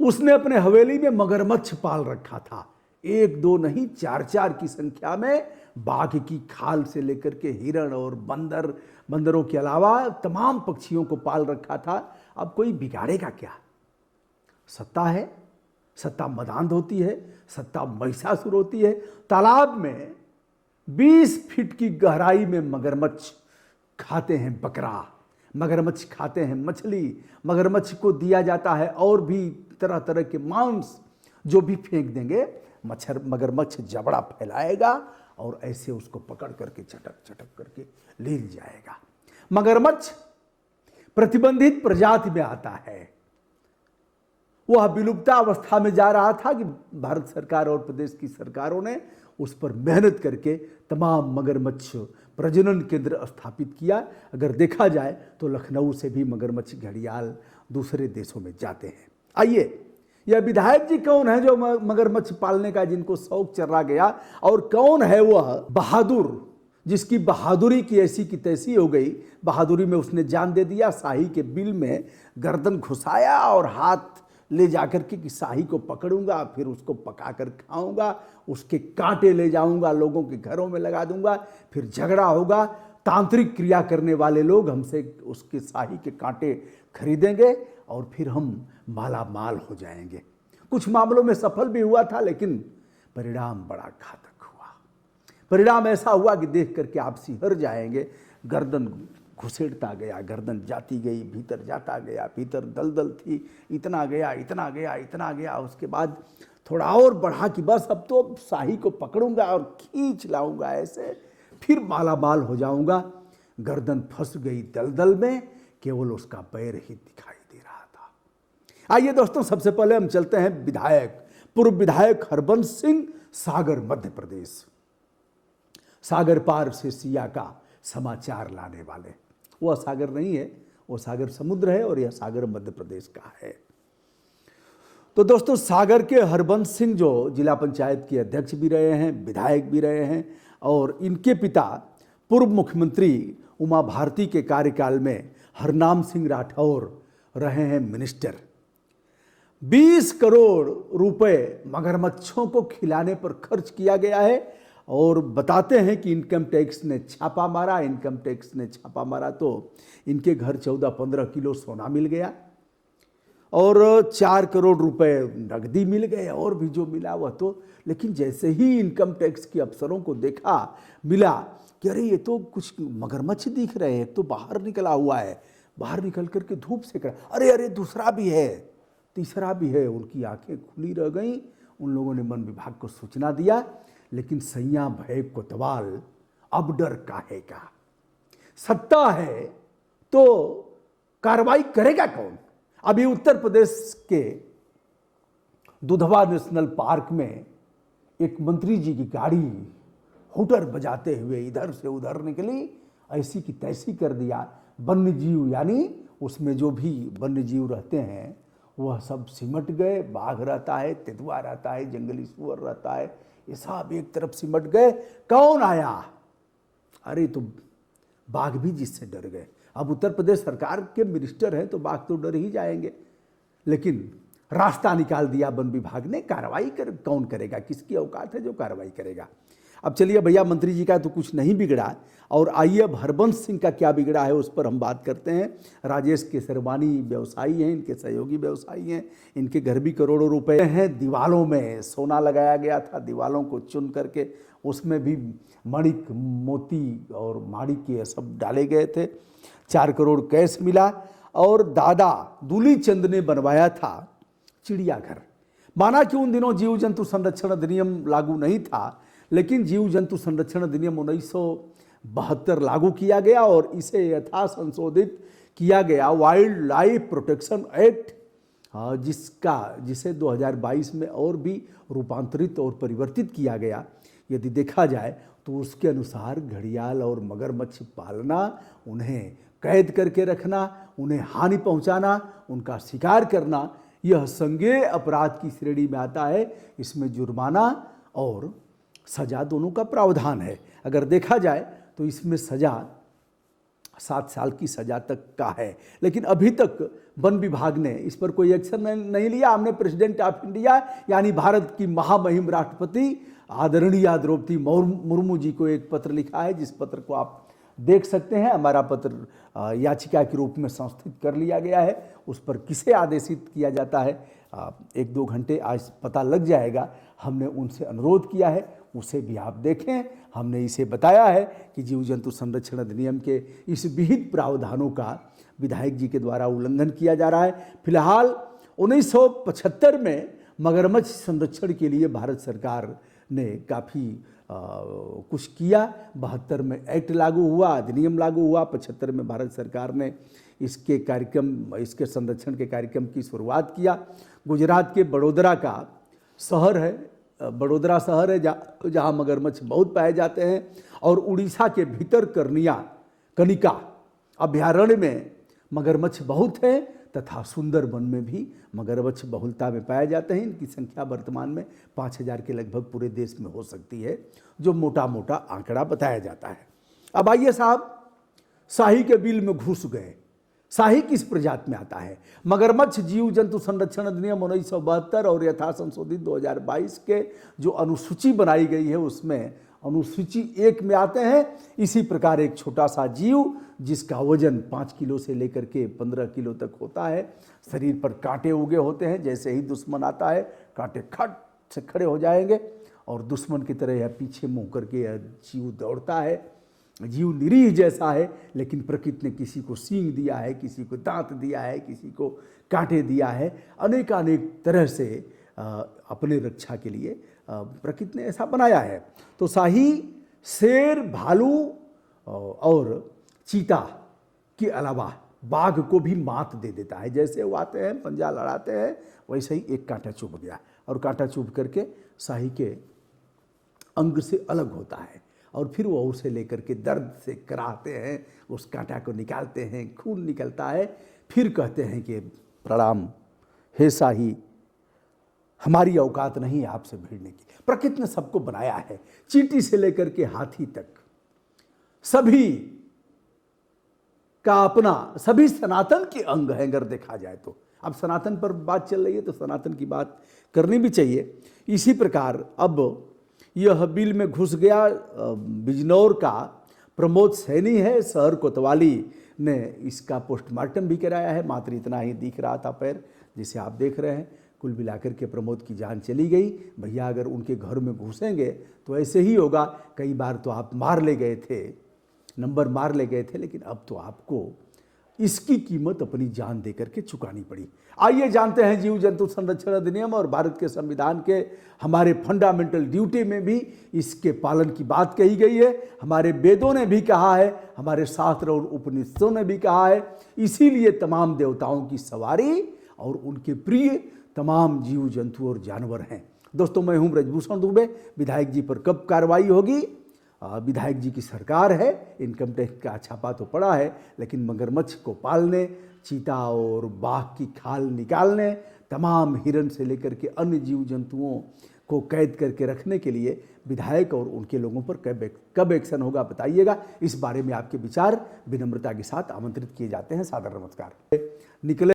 उसने अपने हवेली में मगरमच्छ पाल रखा था। एक दो नहीं, चार चार की संख्या में बाघ की खाल से लेकर के हिरण और बंदरों के अलावा तमाम पक्षियों को पाल रखा था। अब कोई बिगाड़ेगा क्या? सत्ता है, सत्ता मदांध होती है, सत्ता महिषासुर होती है। तालाब में 20 फीट की गहराई में मगरमच्छ खाते हैं बकरा, मगरमच्छ खाते हैं मछली, मगरमच्छ को दिया जाता है और भी तरह तरह के मांस। जो भी फेंक देंगे मगरमच्छ जबड़ा फैलाएगा और ऐसे उसको पकड़ करके चटक चटक करके ले जाएगा। मगरमच्छ प्रतिबंधित प्रजाति में आता है। वह विलुप्ता अवस्था में जा रहा था कि भारत सरकार और प्रदेश की सरकारों ने उस पर मेहनत करके तमाम मगरमच्छ प्रजनन केंद्र स्थापित किया। अगर देखा जाए तो लखनऊ से भी मगरमच्छ घड़ियाल दूसरे देशों में जाते हैं। आइए, यह विधायक जी कौन है जो मगरमच्छ पालने का जिनको शौक चढ़ा गया, और कौन है वह बहादुर जिसकी बहादुरी की ऐसी की तैसी हो गई। बहादुरी में उसने जान दे दिया, शाही के बिल में गर्दन घुसाया और हाथ ले जाकर के कि शाही को पकड़ूंगा, फिर उसको पकाकर खाऊंगा, उसके कांटे ले जाऊंगा, लोगों के घरों में लगा दूंगा, फिर झगड़ा होगा। तांत्रिक क्रिया करने वाले लोग हमसे उसके शाही के कांटे खरीदेंगे और फिर हम माला माल हो जाएंगे। कुछ मामलों में सफल भी हुआ था, लेकिन परिणाम बड़ा घातक हुआ। परिणाम ऐसा हुआ कि देख करके आप सिहर जाएंगे। गर्दन घुसेड़ता गया, गर्दन जाती गई, भीतर जाता गया, भीतर दलदल थी, इतना गया इतना गया इतना गया। उसके बाद थोड़ा और बढ़ा कि बस अब तो शाही को पकड़ूंगा और खींच लाऊंगा, ऐसे फिर माला माल हो जाऊंगा। गर्दन फंस गई दलदल में, केवल उसका पैर ही दिखाई दे रहा था। आइए दोस्तों, सबसे पहले हम चलते हैं पूर्व विधायक हरबंस सिंह, सागर मध्य प्रदेश। सागर पार से सिया का समाचार लाने वाले। वह सागर नहीं है, वो सागर समुद्र है और यह सागर मध्य प्रदेश का है। तो दोस्तों, सागर के हरबंस सिंह जो जिला पंचायत के अध्यक्ष भी रहे हैं, विधायक भी रहे हैं, और इनके पिता पूर्व मुख्यमंत्री उमा भारती के कार्यकाल में हरनाम सिंह राठौर रहे हैं मिनिस्टर। 20 करोड़ रुपए मगरमच्छों को खिलाने पर खर्च किया गया है। और बताते हैं कि इनकम टैक्स ने छापा मारा तो इनके घर 14-15 किलो सोना मिल गया और 4 करोड़ रुपए नकदी मिल गए, और भी जो मिला वह तो। लेकिन जैसे ही इनकम टैक्स के अफसरों को मिला कि अरे ये तो कुछ मगरमच्छ दिख रहे हैं, तो बाहर निकला हुआ है, बाहर निकल करके धूप सेक रहा, अरे दूसरा भी है, तीसरा भी है। उनकी आंखें खुली रह गईं। उन लोगों ने वन विभाग को सूचना दिया, लेकिन सैया भय कोतवाल, अब डर काहे का। सत्ता है तो कार्रवाई करेगा कौन? अभी उत्तर प्रदेश के दुधवा नेशनल पार्क में एक मंत्री जी की गाड़ी हूटर बजाते हुए इधर से उधर निकली, ऐसी की तैसी कर दिया। वन्य जीव, यानी उसमें जो भी वन्य जीव रहते हैं वह सब सिमट गए। बाघ रहता है, तेंदुआ रहता है, जंगली सुअर रहता है, ये सब एक तरफ सिमट गए। कौन आया? अरे तो बाघ भी जिससे डर गए। अब उत्तर प्रदेश सरकार के मिनिस्टर हैं तो बाघ तो डर ही जाएंगे, लेकिन रास्ता निकाल दिया वन विभाग ने। कार्रवाई कौन करेगा? किसकी औकात है जो कार्रवाई करेगा? अब चलिए भैया, मंत्री जी का तो कुछ नहीं बिगड़ा, और आइए अब हरबंस सिंह का क्या बिगड़ा है उस पर हम बात करते हैं। राजेश केसरवानी व्यवसायी हैं, इनके सहयोगी व्यवसायी हैं, इनके घर भी करोड़ों रुपए हैं। दीवालों में सोना लगाया गया था, दीवालों को चुन करके उसमें भी मणिक, मोती और माणिक ये सब डाले गए थे। 4 करोड़ कैश मिला, और दादा दूली चंद ने बनवाया था चिड़ियाघर। माना कि उन दिनों जीव जंतु संरक्षण अधिनियम लागू नहीं था, लेकिन जीव जंतु संरक्षण अधिनियम 1972 लागू किया गया और इसे यथा संशोधित किया गया वाइल्ड लाइफ प्रोटेक्शन एक्ट, जिसे 2022 में और भी रूपांतरित और परिवर्तित किया गया। यदि देखा जाए तो उसके अनुसार घड़ियाल और मगरमच्छ पालना, उन्हें कैद करके रखना, उन्हें हानि पहुंचाना, उनका शिकार करना, यह संज्ञेय अपराध की श्रेणी में आता है। इसमें जुर्माना और सजा दोनों का प्रावधान है। अगर देखा जाए तो इसमें सजा 7 साल की सजा तक का है। लेकिन अभी तक वन विभाग ने इस पर कोई एक्शन नहीं लिया। हमने प्रेसिडेंट ऑफ इंडिया यानी भारत की महामहिम राष्ट्रपति आदरणीय द्रौपदी मुर्मू जी को एक पत्र लिखा है, जिस पत्र को आप देख सकते हैं। हमारा पत्र याचिका के रूप में संस्थित कर लिया गया है। उस पर किसे आदेशित किया जाता है 1-2 घंटे आज पता लग जाएगा। हमने उनसे अनुरोध किया है, उसे भी आप देखें। हमने इसे बताया है कि जीव जंतु संरक्षण अधिनियम के इस विहित प्रावधानों का विधायक जी के द्वारा उल्लंघन किया जा रहा है। फिलहाल 1975 में मगरमच्छ संरक्षण के लिए भारत सरकार ने काफ़ी कुछ किया। 72 में एक्ट लागू हुआ, अधिनियम लागू हुआ। 75 में भारत सरकार ने इसके संरक्षण के कार्यक्रम की शुरुआत किया। गुजरात के बड़ोदरा का शहर है, बड़ोदरा शहर है जहाँ मगरमच्छ बहुत पाए जाते हैं। और उड़ीसा के भीतर कनिका अभ्यारण्य में मगरमच्छ बहुत है तथा सुंदरबन में भी मगरमच्छ बहुलता में पाए जाते हैं। इनकी संख्या वर्तमान में 5000 के लगभग पूरे देश में हो सकती है, जो मोटा मोटा आंकड़ा बताया जाता है। अब आइए साहब, शाही के बिल में घुस गए। शाही किस प्रजाति में आता है? मगरमच्छ जीव जंतु संरक्षण अधिनियम 1972 और यथा संशोधित 2022 के जो अनुसूची बनाई गई है उसमें अनुसूची 1 में आते हैं। इसी प्रकार एक छोटा सा जीव जिसका वजन 5 किलो से लेकर के 15 किलो तक होता है, शरीर पर कांटे उगे होते हैं। जैसे ही दुश्मन आता है कांटे खट से खड़े हो जाएंगे और दुश्मन की तरह यह पीछे मुंह करके यह जीव दौड़ता है। जीव निरीह जैसा है, लेकिन प्रकृति ने किसी को सींग दिया है, किसी को दांत दिया है, किसी को कांटे दिया है। अनेकानेक तरह से अपने रक्षा के लिए प्रकृति ने ऐसा बनाया है। तो शाही शेर, भालू और चीता के अलावा बाघ को भी मात दे देता है। जैसे वो आते हैं पंजा लड़ाते हैं, वैसे ही एक कांटा चुभ गया और कांटा चुभ करके शाही के अंग से अलग होता है और फिर वो उसे लेकर के दर्द से कराहते हैं, उस कांटा को निकालते हैं, खून निकलता है। फिर कहते हैं कि प्रणाम हे शाही, हमारी औकात नहीं है आपसे भिड़ने की। प्रकृति ने सबको बनाया है, चींटी से लेकर के हाथी तक सभी का अपना, सभी सनातन के अंग है अगर देखा जाए तो। अब सनातन पर बात चल रही है तो सनातन की बात करनी भी चाहिए। इसी प्रकार अब यह बिल में घुस गया। बिजनौर का प्रमोद सैनी है, शहर कोतवाली ने इसका पोस्टमार्टम भी कराया है। मात्र इतना ही दिख रहा था पैर, जिसे आप देख रहे हैं। कुल मिलाकर के प्रमोद की जान चली गई। भैया अगर उनके घर में घुसेंगे तो ऐसे ही होगा। कई बार तो आप मार ले गए थे, नंबर मार ले गए थे, लेकिन अब तो आपको इसकी कीमत अपनी जान देकर के चुकानी पड़ी। आइए जानते हैं जीव जंतु संरक्षण अधिनियम और भारत के संविधान के हमारे फंडामेंटल ड्यूटी में भी इसके पालन की बात कही गई है। हमारे वेदों ने भी कहा है, हमारे शास्त्र और उपनिषदों ने भी कहा है। इसीलिए तमाम देवताओं की सवारी और उनके प्रिय तमाम जीव जंतु और जानवर हैं। दोस्तों, मैं हूं ब्रजभूषण दुबे। विधायक जी पर कब कार्रवाई होगी? विधायक जी की सरकार है, इनकम टैक्स का छापा तो पड़ा है, लेकिन मगरमच्छ को पालने, चीता और बाघ की खाल निकालने, तमाम हिरण से लेकर के अन्य जीव जंतुओं को कैद करके रखने के लिए विधायक और उनके लोगों पर कब एक्शन होगा बताइएगा। इस बारे में आपके विचार विनम्रता के साथ आमंत्रित किए जाते हैं। सादर नमस्कार। निकले